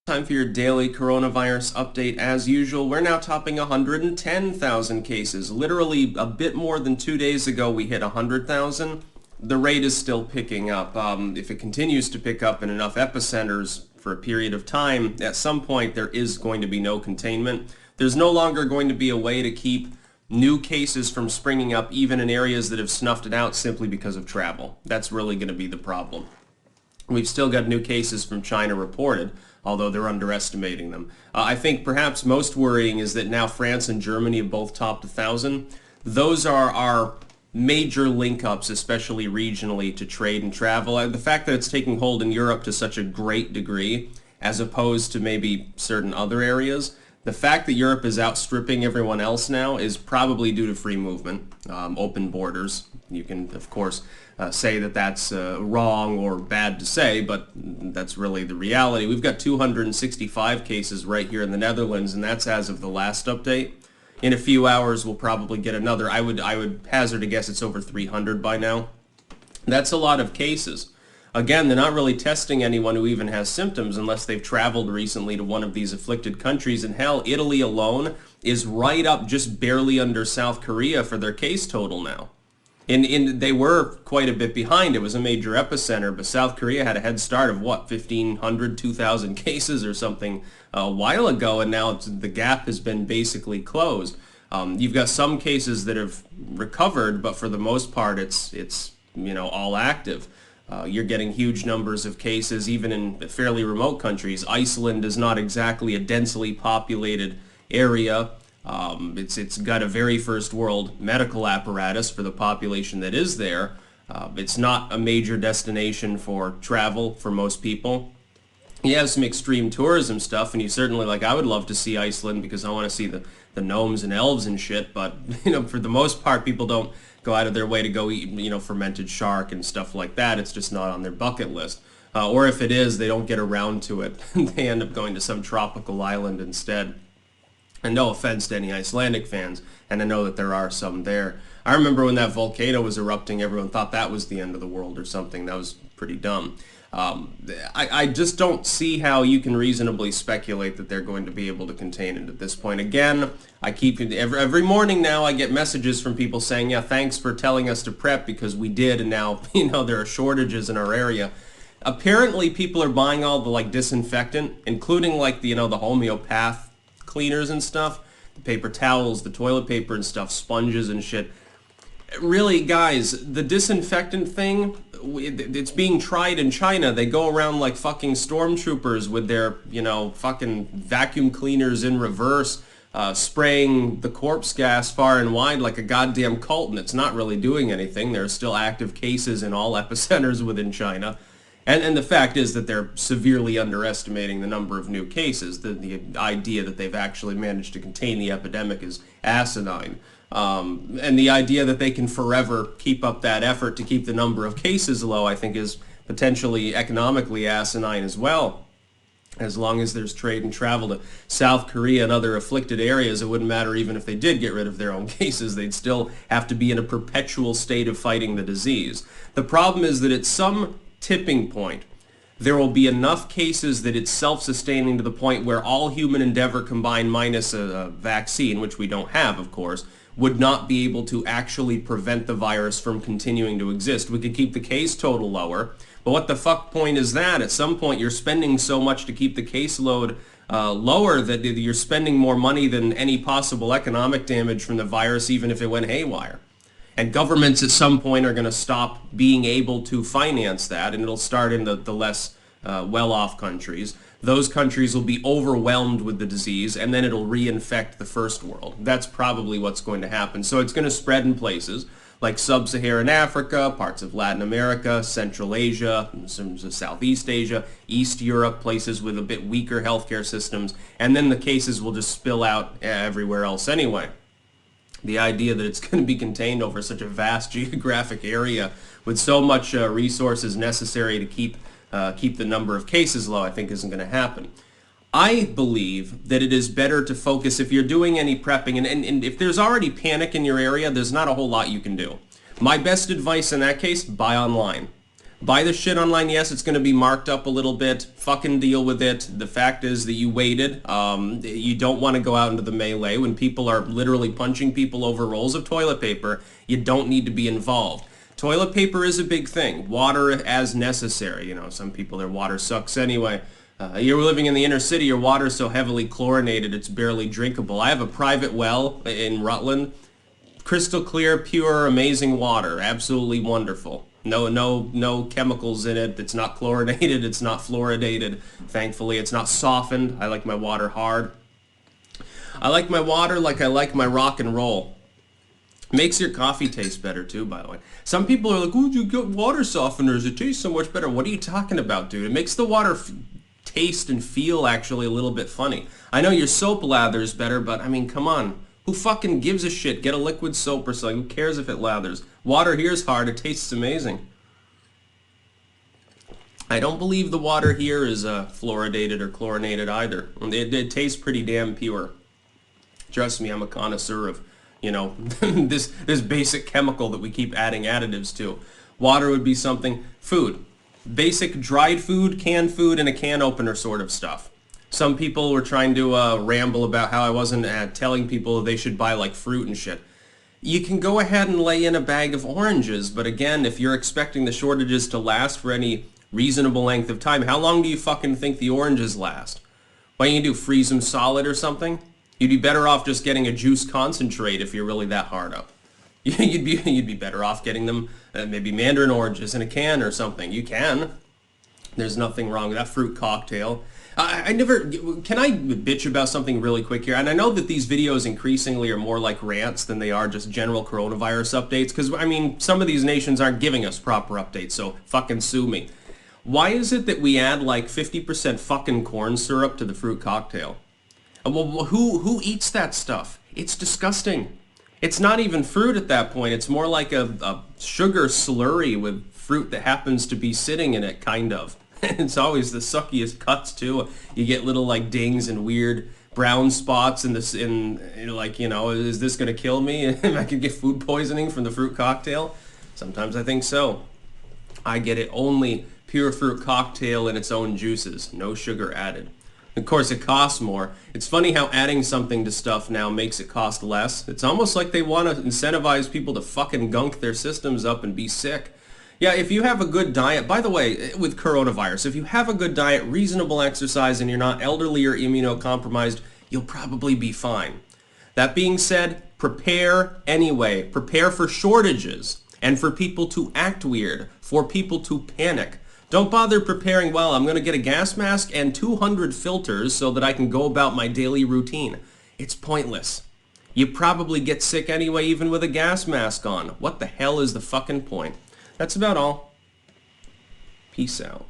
Time for your daily coronavirus update. As usual, we're now topping 110,000 cases. Literally a bit more than 2 days ago, we hit 100,000. The rate is still picking up. If it continues to pick up in enough epicenters for a period of time, at some point there is going to be no containment. There's no longer going to be a way to keep new cases from springing up even in areas that have snuffed it out simply because of travel. That's really going to be the problem. We've still got new cases from China reported, although they're underestimating them. I think perhaps most worrying is that now France and Germany have both topped 1,000. Those are our major link-ups, especially regionally, to trade and travel. The fact that it's taking hold in Europe to such a great degree, as opposed to maybe certain other areas, the fact that Europe is outstripping everyone else now is probably due to free movement, open borders. You can, of course, say that that's wrong or bad to say, but that's really the reality. We've got 265 cases right here in the Netherlands, and that's as of the last update. In a few hours, we'll probably get another. I would hazard a guess it's over 300 by now. That's a lot of cases. Again, they're not really testing anyone who even has symptoms unless they've traveled recently to one of these afflicted countries. And hell, Italy alone is right up just barely under South Korea for their case total now. They were quite a bit behind. It was a major epicenter, but South Korea had a head start of what, 1,500, 2,000 cases or something a while ago, and now the gap has been basically closed. You've got some cases that have recovered, but for the most part, it's all active. You're getting huge numbers of cases, even in fairly remote countries. Iceland is not exactly a densely populated area. It's got a very first world medical apparatus for the population that is there. It's not a major destination for travel for most people. You have some extreme tourism stuff, and you certainly, I would love to see Iceland because I want to see the gnomes and elves and shit, but, for the most part, people don't go out of their way to go eat, fermented shark and stuff like that. It's just not on their bucket list. Or if it is, they don't get around to it. They end up going to some tropical island instead. And no offense to any Icelandic fans, and I know that there are some there. I remember when that volcano was erupting, everyone thought that was the end of the world or something. That was pretty dumb. I just don't see how you can reasonably speculate that they're going to be able to contain it at this point. Again, I keep every morning now I get messages from people saying, yeah, thanks for telling us to prep because we did, and now there are shortages in our area. Apparently, people are buying all the disinfectant, including the homeopath cleaners and stuff, the paper towels, the toilet paper and stuff, sponges and shit. Really, guys, the disinfectant thing, it's being tried in China. They go around like fucking stormtroopers with their, fucking vacuum cleaners in reverse, spraying the corpse gas far and wide like a goddamn cult, and it's not really doing anything. There are still active cases in all epicenters within China. And the fact is that they're severely underestimating the number of new cases. The idea that they've actually managed to contain the epidemic is asinine. And the idea that they can forever keep up that effort to keep the number of cases low, I think, is potentially economically asinine as well. As long as there's trade and travel to South Korea and other afflicted areas, it wouldn't matter even if they did get rid of their own cases. They'd still have to be in a perpetual state of fighting the disease. The problem is that at some tipping point, there will be enough cases that it's self-sustaining to the point where all human endeavor combined minus a vaccine, which we don't have, of course, would not be able to actually prevent the virus from continuing to exist. We could keep the case total lower, but what the fuck point is that? At some point, you're spending so much to keep the caseload lower that you're spending more money than any possible economic damage from the virus, even if it went haywire. And governments at some point are going to stop being able to finance that, and it'll start in the less well-off countries. Those countries will be overwhelmed with the disease, and then it'll reinfect the first world. That's probably what's going to happen. So it's going to spread in places like sub-Saharan Africa, parts of Latin America, Central Asia, some of Southeast Asia, East Europe, places with a bit weaker healthcare systems, and then the cases will just spill out everywhere else anyway. The idea that it's going to be contained over such a vast geographic area with so much resources necessary to keep the number of cases low, I think isn't going to happen. I believe that it is better to focus, if you're doing any prepping, and if there's already panic in your area, there's not a whole lot you can do. My best advice in that case, buy online. Buy the shit online, yes, it's going to be marked up a little bit. Fucking deal with it. The fact is that you waited. You don't want to go out into the melee when people are literally punching people over rolls of toilet paper. You don't need to be involved. Toilet paper is a big thing. Water as necessary. You know, some people, their water sucks anyway. You're living in the inner city, your water's so heavily chlorinated it's barely drinkable. I have a private well in Rutland. Crystal clear, pure, amazing water. Absolutely wonderful. No chemicals in it. It's not chlorinated. It's not fluoridated. Thankfully, it's not softened. I like my water hard. I like my water like I like my rock and roll. Makes your coffee taste better too, by the way. Some people are like, "Oh, you get water softeners. It tastes so much better." What are you talking about, dude? It makes the water taste and feel actually a little bit funny. I know your soap lathers better, but I mean, come on. Who fucking gives a shit? Get a liquid soap or something. Who cares if it lathers? Water here is hard. It tastes amazing. I don't believe the water here is fluoridated or chlorinated either. It tastes pretty damn pure. Trust me, I'm a connoisseur of, you know, this basic chemical that we keep adding additives to. Water would be something. Food. Basic dried food, canned food, and a can opener sort of stuff. Some people were trying to ramble about how I wasn't telling people they should buy like fruit and shit. You can go ahead and lay in a bag of oranges, but again, if you're expecting the shortages to last for any reasonable length of time, how long do you fucking think the oranges last? What you can do, freeze them solid or something? You'd be better off just getting a juice concentrate if you're really that hard up. You'd be better off getting them maybe mandarin oranges in a can or something. You can. There's nothing wrong with that fruit cocktail. I never, can I bitch about something really quick here? And I know that these videos increasingly are more like rants than they are just general coronavirus updates, because, I mean, some of these nations aren't giving us proper updates, so fucking sue me. Why is it that we add like 50% fucking corn syrup to the fruit cocktail? Well, who eats that stuff? It's disgusting. It's not even fruit at that point. It's more like a sugar slurry with fruit that happens to be sitting in it, kind of. It's always the suckiest cuts too. You get little like dings and weird brown spots in this like, you know, is this gonna kill me? I could get food poisoning from the fruit cocktail. Sometimes I think so. I get it only pure fruit cocktail in its own juices, no sugar added. Of course, it costs more. It's funny how adding something to stuff now makes it cost less. It's almost like they want to incentivize people to fucking gunk their systems up and be sick. Yeah, if you have a good diet, by the way, with coronavirus, if you have a good diet, reasonable exercise, and you're not elderly or immunocompromised, you'll probably be fine. That being said, prepare anyway. Prepare for shortages and for people to act weird, for people to panic. Don't bother preparing, well, I'm going to get a gas mask and 200 filters so that I can go about my daily routine. It's pointless. You probably get sick anyway even with a gas mask on. What the hell is the fucking point? That's about all. Peace out.